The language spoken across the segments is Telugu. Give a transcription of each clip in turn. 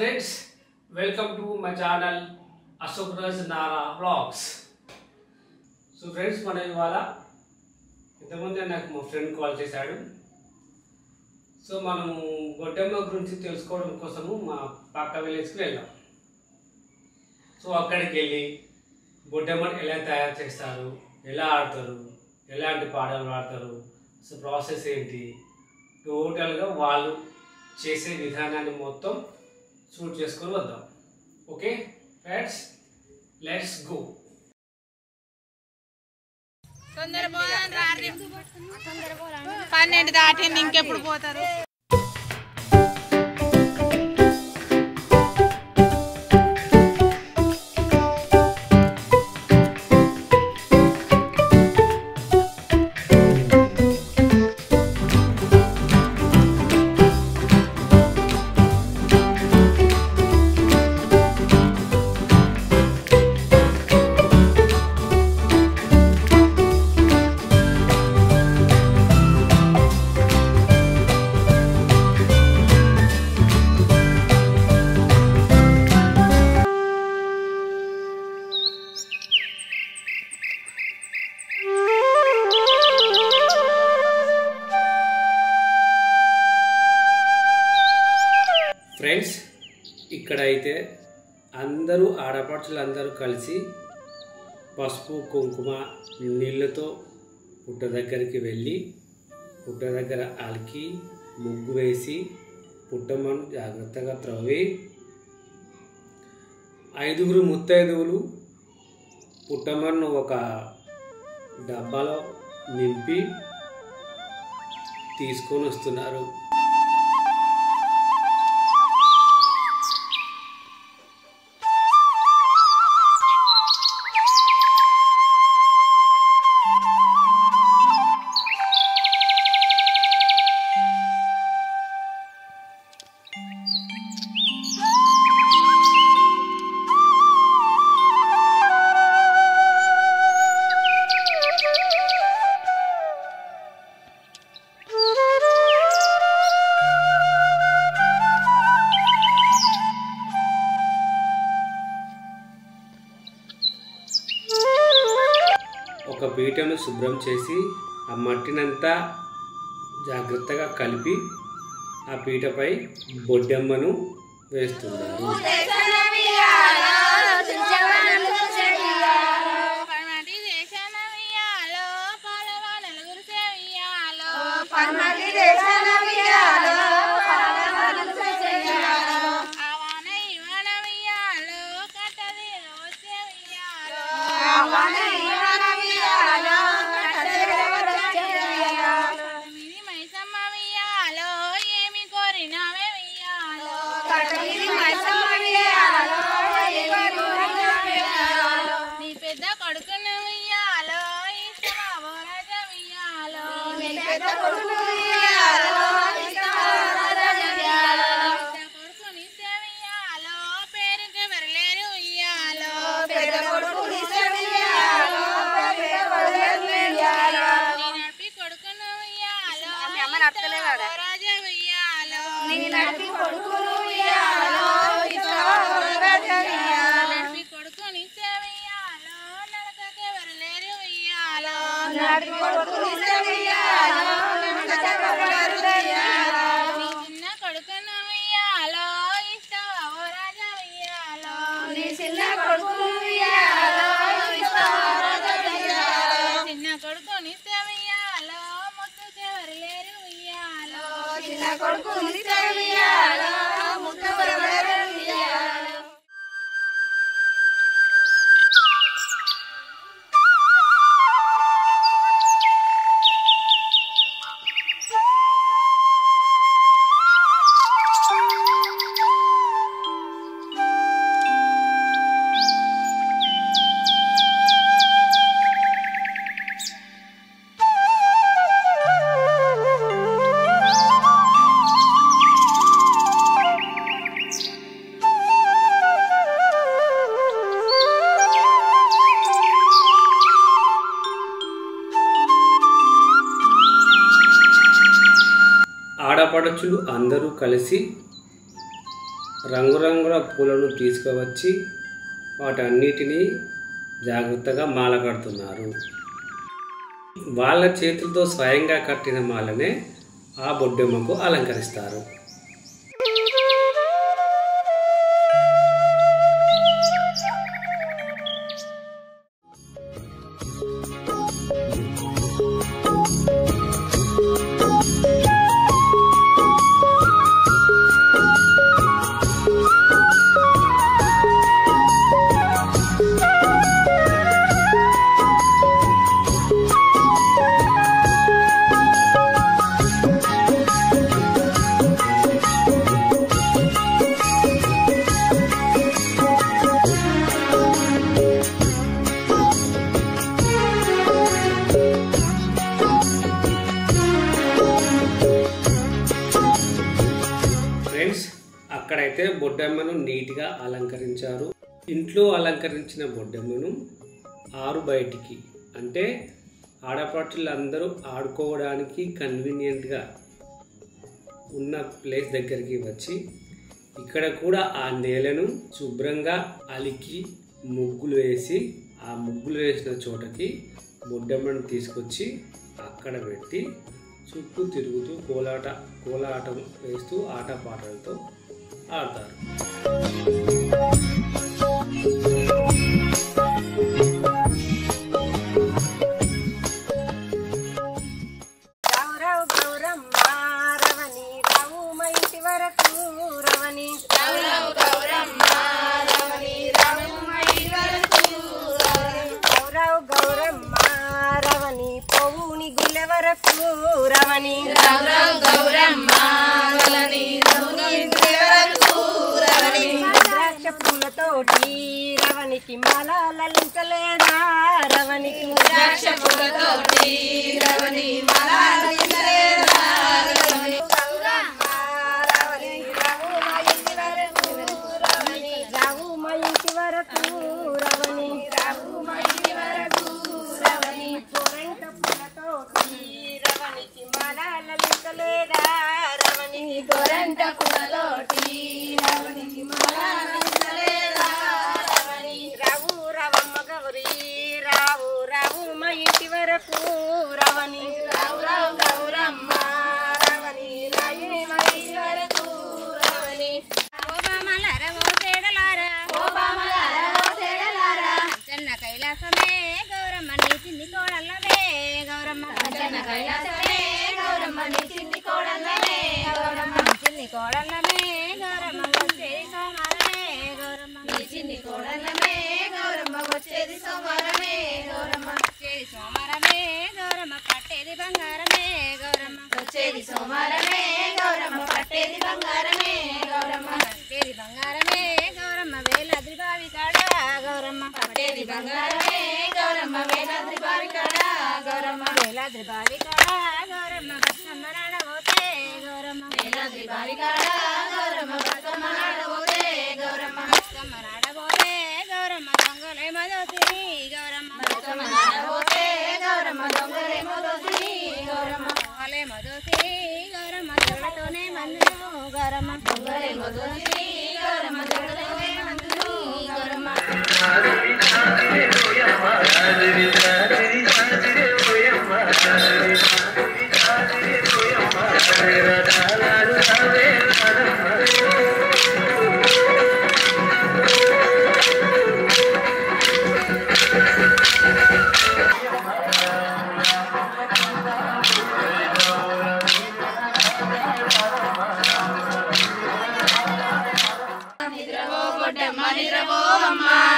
friends, welcome to my channel Ashok Raj Nara Vlogs. So friends, మన ఇవాళ ఇంతకుముందే నాకు మా ఫ్రెండ్ కాల్ చేశాడు. సో మనము గొడ్డమ్మ గురించి తెలుసుకోవడం కోసము మా పక్క విలేజ్కి వెళ్ళాం. సో అక్కడికి వెళ్ళి గొడ్డమ్మని ఎలా తయారు చేస్తారు, ఎలా ఆడతారు, ఎలాంటి పాటలు పాడతారు, సో ప్రాసెస్ ఏంటి, టోటల్గా వాళ్ళు చేసే విధానాన్ని మొత్తం షూట్ చేసుకొని వద్దాం. Okay friends, let's go. తొందర పోదాం, 12 దాటింది, ఇంకెప్పుడు పోతారు? ఫ్రెండ్స్, ఇక్కడైతే అందరూ ఆడపడుచులందరూ కలిసి పసుపు కుంకుమ నీళ్ళతో పుట్ట దగ్గరికి వెళ్ళి పుట్ట దగ్గర అలికి ముగ్గు వేసి పుట్టమ్మను జాగ్రత్తగా త్రవ్వి 5 ముత్తైదువులు పుట్టమ్మను ఒక డబ్బాలో నింపి తీసుకొని వస్తున్నారు. ఒక పీటను శుభ్రం చేసి ఆ మట్టినంతా జాగ్రత్తగా కలిపి ఆ పీటపై బొడ్డమ్మను వేస్తున్నారు. ఆడపడుచులు అందరూ కలిసి రంగురంగుల పూలను తీసుకువచ్చి వాటన్నిటినీ జాగ్రత్తగా మాల కడుతున్నారు. వాళ్ళ చేతులతో స్వయంగా కట్టిన మాలనే ఆ బొడ్డెమ్మకు అలంకరిస్తారు. అక్కడైతే బొడ్డెమ్మను నీట్గా అలంకరించారు. ఇంట్లో అలంకరించిన బొడ్డెమ్మను ఆరు బయటికి అంటే ఆడపడుచులందరూ ఆడుకోవడానికి కన్వీనియంట్గా ఉన్న ప్లేస్ దగ్గరికి వచ్చి ఇక్కడ కూడా ఆ నేలను శుభ్రంగా అలికి ముగ్గులు వేసి ఆ ముగ్గులు వేసిన చోటకి బొడ్డెమ్మను తీసుకొచ్చి అక్కడ పెట్టి చుట్టూ తిరుగుతూ కోలాటం వేస్తూ ఆటపాటలతో ఆడతారు. రవనికి మాల లలించలేదా రవనికి ద్రాక్ష పూలతోటి రవని మాల లలించలేదా రవని గౌరమ్మ రవని రావు మా ఇంటి వరకు రవని రావు మా ఇంటి వరకు రవని రావు మా ఇంటి వరకు రవని కోరంట పూలతోటి రవనికి మాల లలించలేదా రవని కోరంట పూలతోటి రవనికి మాల లలించలేదా రావు రావమ్మ గౌరీ రావు రావు మా ఇంటి వరకు రవని రావు రావు గౌరమ్మ రవని రాయే మా ఇంటి వరకు రవని ఓ బామలారా ఓ తేడలారా ఓ బామలారా ఓ తేడలారా చెన్న కైలాసమే గౌరమ్మ నీ చిన్ని కోడల్లవే గౌరమ్మ చెన్న కైలాసమే గౌరమ్మ నీ చిన్ని కోడల్లవే గౌరమ్మ చిన్ని కోడల్లమే గౌరమ్మ వచ్చేది సోమారమే గౌరమ్మ నీ చిన్ని కోడల్లమే గౌరమ్మ వచ్చేది సోమారమే గౌరమ్మ వచ్చేది సోమారమే గౌరమ్మ పట్టేది బంగారమే గౌరమ్మ వచ్చేది సోమారమే గౌరమ్మ పట్టేది బంగారమే గౌరమ్మ పట్టేది బంగారమే గౌరమ్మ వేలాద్రి బావి కాడ గౌరమ్మ పట్టేది బంగారమే గౌరమ్మ వేలాద్రి బావి కాడ గౌరమ్మ వేలాద్రి బావి కాడ గౌరమ్మ బతుకమ్మ నాడబోతే గౌరమ్మ వేలాద్రి బావి కాడ గౌరమ్మ బతుకమ్మ నాడబోతే గౌరమ్మ బతుకమ్మ నాడబోతే గౌరమ్మ దొంగలే మదోసిని గౌరమ్మ బతుకమ్మ నాడబోతే గౌరమ్మ దొంగలే మదోసిని గౌరమ్మ దొంగలే మదోసిని గౌరమ్మ దొంగలతోనే మందును గౌరమ్మ దొంగలే మదోసిని గౌరమ్మ దొంగలతోనే మందును గౌరమ్మ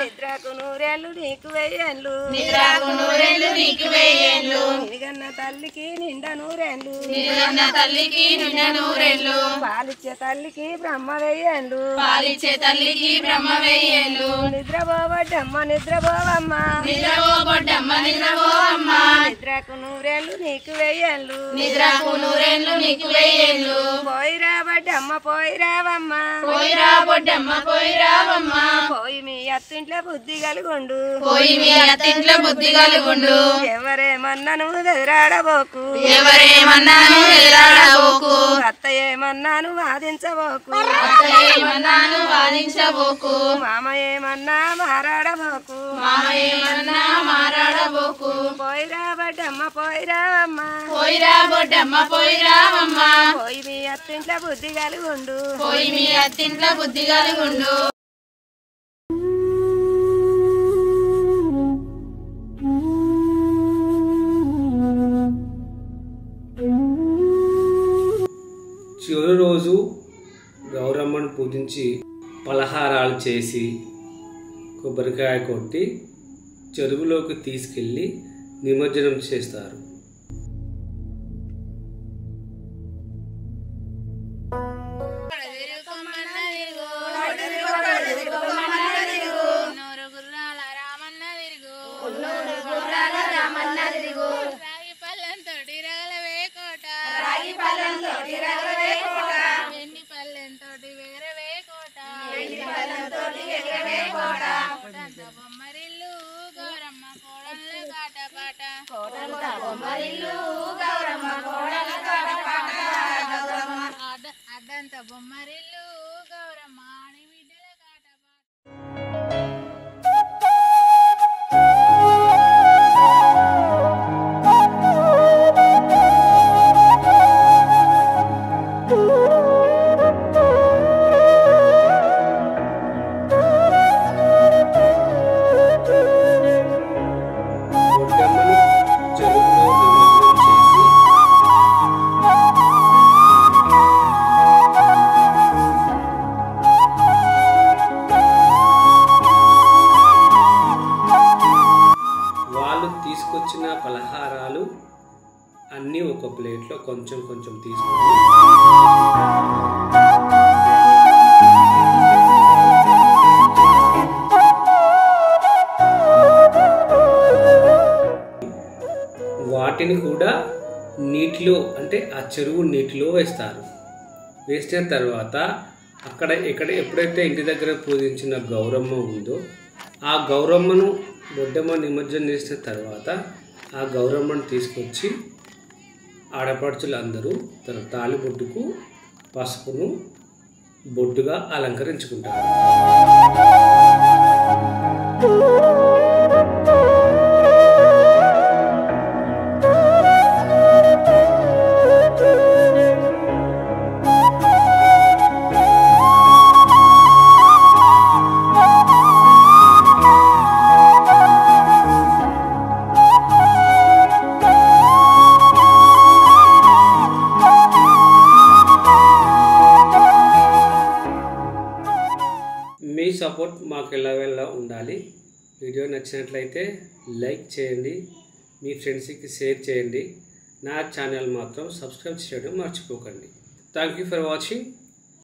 నిద్రకు నూరేళ్ళు నీకు వెయ్యేళ్ళు నిద్రకు నూరేళ్ళు నీకు వెయ్యేళ్ళు నిగన్న తల్లికి నిండా నూరేళ్ళు నిగన్న తల్లికి నిండా నూరేళ్ళు పాలిచ్చే తల్లికి బ్రహ్మ వెయ్యేళ్ళు పాలిచ్చే తల్లికి బ్రహ్మ వెయ్యేళ్ళు నిద్రపోవడ్డమ్మ నిద్రపోవమ్మ నిద్రపోవడ్డమ్మ నిద్రపోవమ్మ నిద్రకు నూరేళ్ళు నీకు వెయ్యేళ్ళు నిద్రకు నూరేళ్ళు నీకు వెయ్యేళ్ళు పోయి రావడ్డమ్మ పోయి రావమ్మ పోయి రావడ్డమ్మ పోయి రావమ్మ పోయి మీ అత్తింట్లో బుద్ధి కలుగుండు పోయి మీ అత్తింట్లో బుద్ధి కలుగుండు ఎవరేమన్నాను ఎదురాడబోకు ఎవరేమన్నాను ఎదురాడబోకు అత్త ఏమన్నాను వాదించబోకు ఏమన్నాను వాదించబోకు మామ ఏమన్నా మారాడబోకు మామ ఏమన్నా మారాడబోకు పోయిరా బడ్డమ్మ పోయిరావమ్మ పోయిరా బొడ్డమ్మ పోయిరావమ్మ పోయి మీ అత్తింట్లో బుద్ధి కలుగుండు పోయి మీ అత్తింట్లో బుద్ధి కలుగుండు చివరి రోజు గౌరమ్మను పూజించి పలహారాలు చేసి కొబ్బరికాయ కొట్టి చెరువులోకి తీసుకెళ్ళి నిమజ్జనం చేస్తారు. అడ్డంత బొమ్మరిల్లు గౌరమ్మ ఆడి బిడ్డల తీసుకొచ్చిన పలహారాలు అన్నీ ఒక ప్లేట్లో కొంచెం కొంచెం తీసుకొని వాటిని కూడా నీటిలో అంటే ఆ చెరువు నీటిలో వేస్తారు. వేసిన తర్వాత ఎప్పుడైతే ఇంటి దగ్గర పూజించిన గౌరమ్మ ఉందో ఆ గౌరమ్మను బొడ్డమ్మ నిమజ్జనం చేసిన తర్వాత ఆ గౌరమ్మను తీసుకొచ్చి ఆడపడుచులందరూ తన తాలిబొట్టుకు పసుపును బొట్టుగా అలంకరించుకుంటారు. మీ సపోర్ట్ మాకు ఎలాగెలా ఉండాలి. వీడియో నచ్చినట్లయితే లైక్ చేయండి, మీ ఫ్రెండ్స్కి షేర్ చేయండి. నా ఛానల్ మాత్రం సబ్స్క్రైబ్ చేయడం మర్చిపోకండి. Thank you for watching.